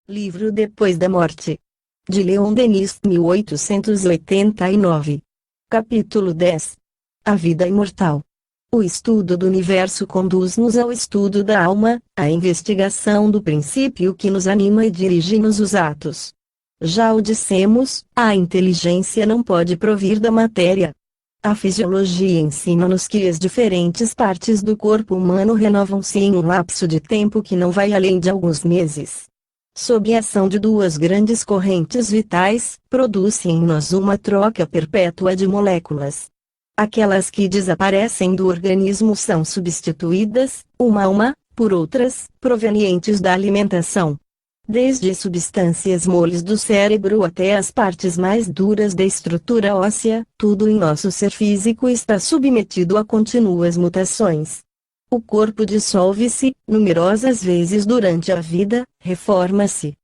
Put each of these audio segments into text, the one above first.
Livro Depois da Morte. De Leon Denis, 1889. Capítulo 10. A vida imortal. O estudo do universo conduz-nos ao estudo da alma, à investigação do princípio que nos anima e dirige-nos os atos. Já o dissemos, a inteligência não pode provir da matéria. A fisiologia ensina-nos que as diferentes partes do corpo humano renovam-se em um lapso de tempo que não vai além de alguns meses. Sob a ação de duas grandes correntes vitais, produz-se em nós uma troca perpétua de moléculas. Aquelas que desaparecem do organismo são substituídas, uma a uma, por outras, provenientes da alimentação. Desde substâncias moles do cérebro até as partes mais duras da estrutura óssea, tudo em nosso ser físico está submetido a contínuas mutações. O corpo dissolve-se, numerosas vezes durante a vida, reforma-se.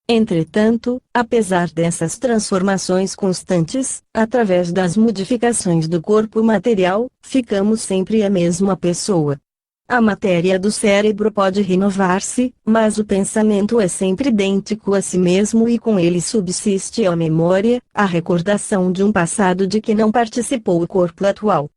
Entretanto, apesar dessas transformações constantes, através das modificações do corpo material, ficamos sempre a mesma pessoa. A matéria do cérebro pode renovar-se, mas o pensamento é sempre idêntico a si mesmo e com ele subsiste a memória, a recordação de um passado de que não participou o corpo atual.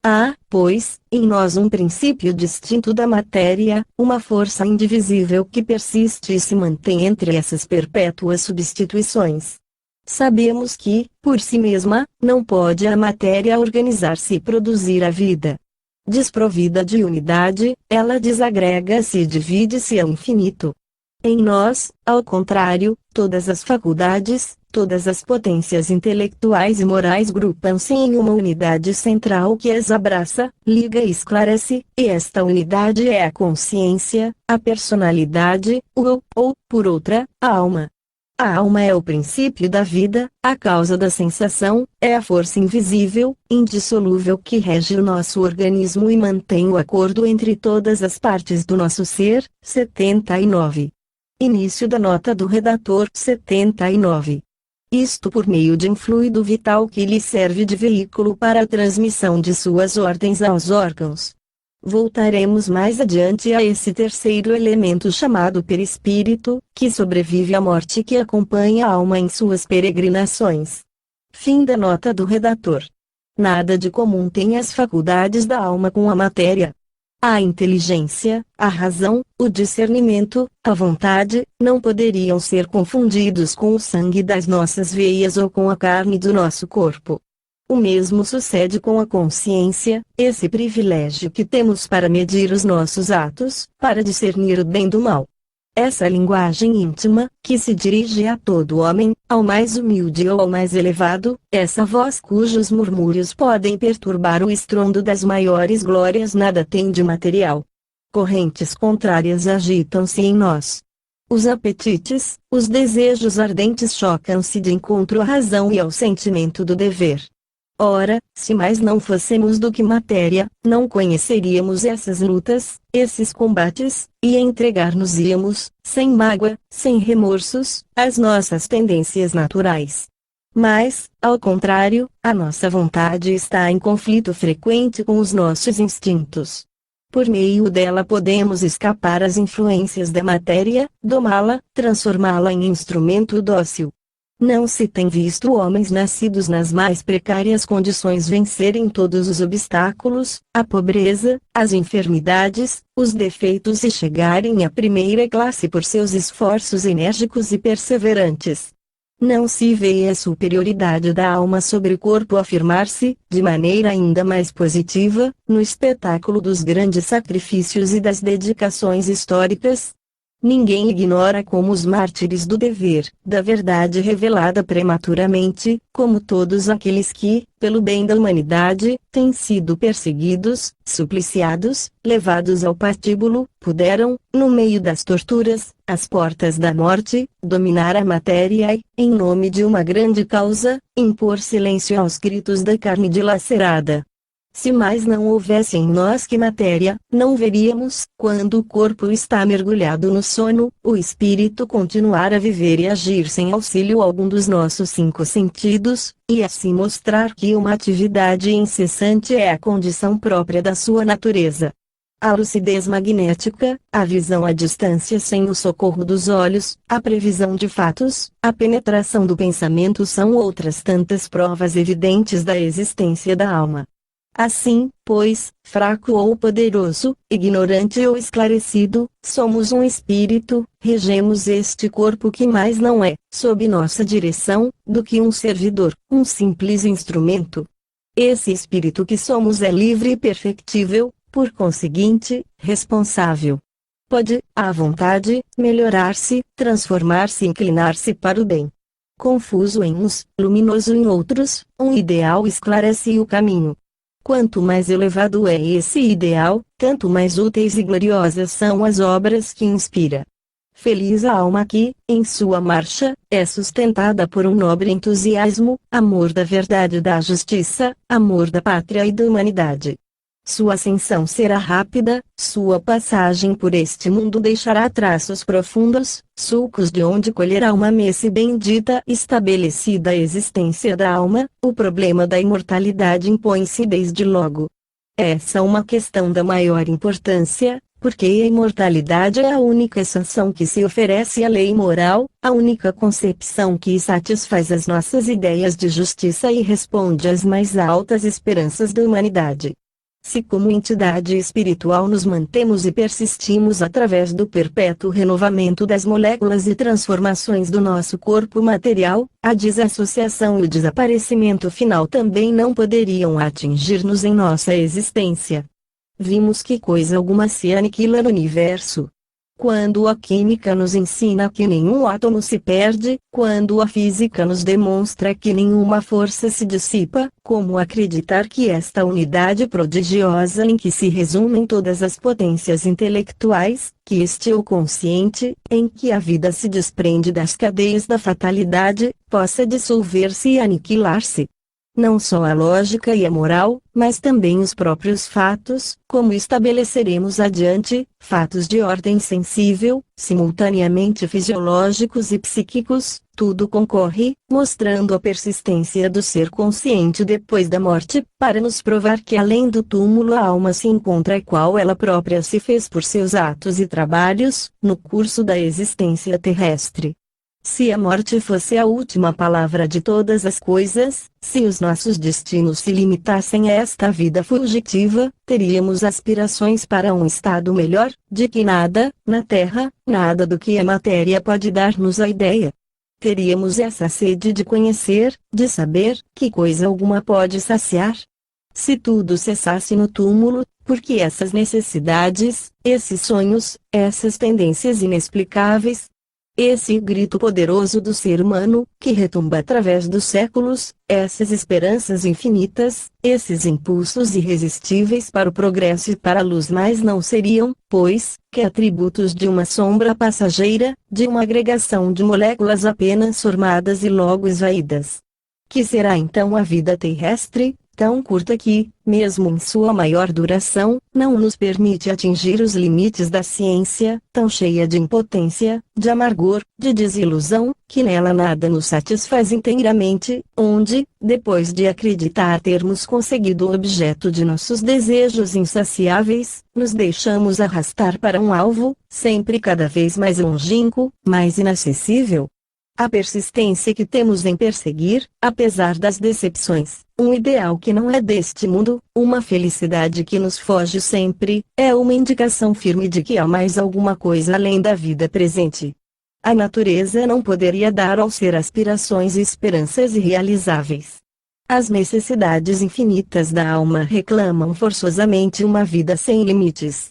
Há, pois, em nós um princípio distinto da matéria, uma força indivisível que persiste e se mantém entre essas perpétuas substituições. Sabemos que, por si mesma, não pode a matéria organizar-se e produzir a vida. Desprovida de unidade, ela desagrega-se e divide-se ao infinito. Em nós, ao contrário, todas as faculdades, todas as potências intelectuais e morais grupam-se em uma unidade central que as abraça, liga e esclarece, e esta unidade é a consciência, a personalidade, o eu, ou, por outra, a alma. A alma é o princípio da vida, a causa da sensação, é a força invisível, indissolúvel que rege o nosso organismo e mantém o acordo entre todas as partes do nosso ser. 79. Início da nota do redator. 79. Isto por meio de um fluido vital que lhe serve de veículo para a transmissão de suas ordens aos órgãos. Voltaremos mais adiante a esse terceiro elemento chamado perispírito, que sobrevive à morte e que acompanha a alma em suas peregrinações. Fim da nota do redator. Nada de comum tem as faculdades da alma com a matéria. A inteligência, a razão, o discernimento, a vontade, não poderiam ser confundidos com o sangue das nossas veias ou com a carne do nosso corpo. O mesmo sucede com a consciência, esse privilégio que temos para medir os nossos atos, para discernir o bem do mal. Essa linguagem íntima, que se dirige a todo homem, ao mais humilde ou ao mais elevado, essa voz cujos murmúrios podem perturbar o estrondo das maiores glórias nada tem de material. Correntes contrárias agitam-se em nós. Os apetites, os desejos ardentes chocam-se de encontro à razão e ao sentimento do dever. Ora, se mais não fôssemos do que matéria, não conheceríamos essas lutas, esses combates, e entregar-nos-íamos, sem mágoa, sem remorsos, às nossas tendências naturais. Mas, ao contrário, a nossa vontade está em conflito frequente com os nossos instintos. Por meio dela podemos escapar às influências da matéria, domá-la, transformá-la em instrumento dócil. Não se tem visto homens nascidos nas mais precárias condições vencerem todos os obstáculos, a pobreza, as enfermidades, os defeitos e chegarem à primeira classe por seus esforços enérgicos e perseverantes. Não se vê a superioridade da alma sobre o corpo afirmar-se, de maneira ainda mais positiva, no espetáculo dos grandes sacrifícios e das dedicações históricas. Ninguém ignora como os mártires do dever, da verdade revelada prematuramente, como todos aqueles que, pelo bem da humanidade, têm sido perseguidos, supliciados, levados ao patíbulo, puderam, no meio das torturas, às portas da morte, dominar a matéria e, em nome de uma grande causa, impor silêncio aos gritos da carne dilacerada. Se mais não houvesse em nós que matéria, não veríamos, quando o corpo está mergulhado no sono, o espírito continuar a viver e agir sem auxílio algum dos nossos 5 sentidos, e assim mostrar que uma atividade incessante é a condição própria da sua natureza. A lucidez magnética, a visão à distância sem o socorro dos olhos, a previsão de fatos, a penetração do pensamento são outras tantas provas evidentes da existência da alma. Assim, pois, fraco ou poderoso, ignorante ou esclarecido, somos um espírito, regemos este corpo que mais não é, sob nossa direção, do que um servidor, um simples instrumento. Esse espírito que somos é livre e perfectível, por conseguinte, responsável. Pode, à vontade, melhorar-se, transformar-se e inclinar-se para o bem. Confuso em uns, luminoso em outros, um ideal esclarece o caminho. Quanto mais elevado é esse ideal, tanto mais úteis e gloriosas são as obras que inspira. Feliz a alma que, em sua marcha, é sustentada por um nobre entusiasmo, amor da verdade e da justiça, amor da pátria e da humanidade. Sua ascensão será rápida, sua passagem por este mundo deixará traços profundos, sulcos de onde colherá uma messe bendita. Estabelecida a existência da alma, o problema da imortalidade impõe-se desde logo. Essa é uma questão da maior importância, porque a imortalidade é a única sanção que se oferece à lei moral, a única concepção que satisfaz as nossas ideias de justiça e responde às mais altas esperanças da humanidade. Se como entidade espiritual nos mantemos e persistimos através do perpétuo renovamento das moléculas e transformações do nosso corpo material, a desassociação e o desaparecimento final também não poderiam atingir-nos em nossa existência. Vimos que coisa alguma se aniquila no universo. Quando a química nos ensina que nenhum átomo se perde, quando a física nos demonstra que nenhuma força se dissipa, como acreditar que esta unidade prodigiosa em que se resumem todas as potências intelectuais, que este eu consciente, em que a vida se desprende das cadeias da fatalidade, possa dissolver-se e aniquilar-se? Não só a lógica e a moral, mas também os próprios fatos, como estabeleceremos adiante, fatos de ordem sensível, simultaneamente fisiológicos e psíquicos, tudo concorre, mostrando a persistência do ser consciente depois da morte, para nos provar que além do túmulo a alma se encontra qual ela própria se fez por seus atos e trabalhos, no curso da existência terrestre. Se a morte fosse a última palavra de todas as coisas, se os nossos destinos se limitassem a esta vida fugitiva, teríamos aspirações para um estado melhor, de que nada, na Terra, nada do que a matéria pode dar-nos a ideia. Teríamos essa sede de conhecer, de saber, que coisa alguma pode saciar. Se tudo cessasse no túmulo, porque essas necessidades, esses sonhos, essas tendências inexplicáveis, esse grito poderoso do ser humano, que retumba através dos séculos, essas esperanças infinitas, esses impulsos irresistíveis para o progresso e para a luz mais não seriam, pois, que atributos de uma sombra passageira, de uma agregação de moléculas apenas formadas e logo esvaídas. Que será então a vida terrestre, tão curta que, mesmo em sua maior duração, não nos permite atingir os limites da ciência, tão cheia de impotência, de amargor, de desilusão, que nela nada nos satisfaz inteiramente, onde, depois de acreditar termos conseguido o objeto de nossos desejos insaciáveis, nos deixamos arrastar para um alvo, sempre cada vez mais longínquo, mais inacessível? A persistência que temos em perseguir, apesar das decepções, um ideal que não é deste mundo, uma felicidade que nos foge sempre, é uma indicação firme de que há mais alguma coisa além da vida presente. A natureza não poderia dar ao ser aspirações e esperanças irrealizáveis. As necessidades infinitas da alma reclamam forçosamente uma vida sem limites.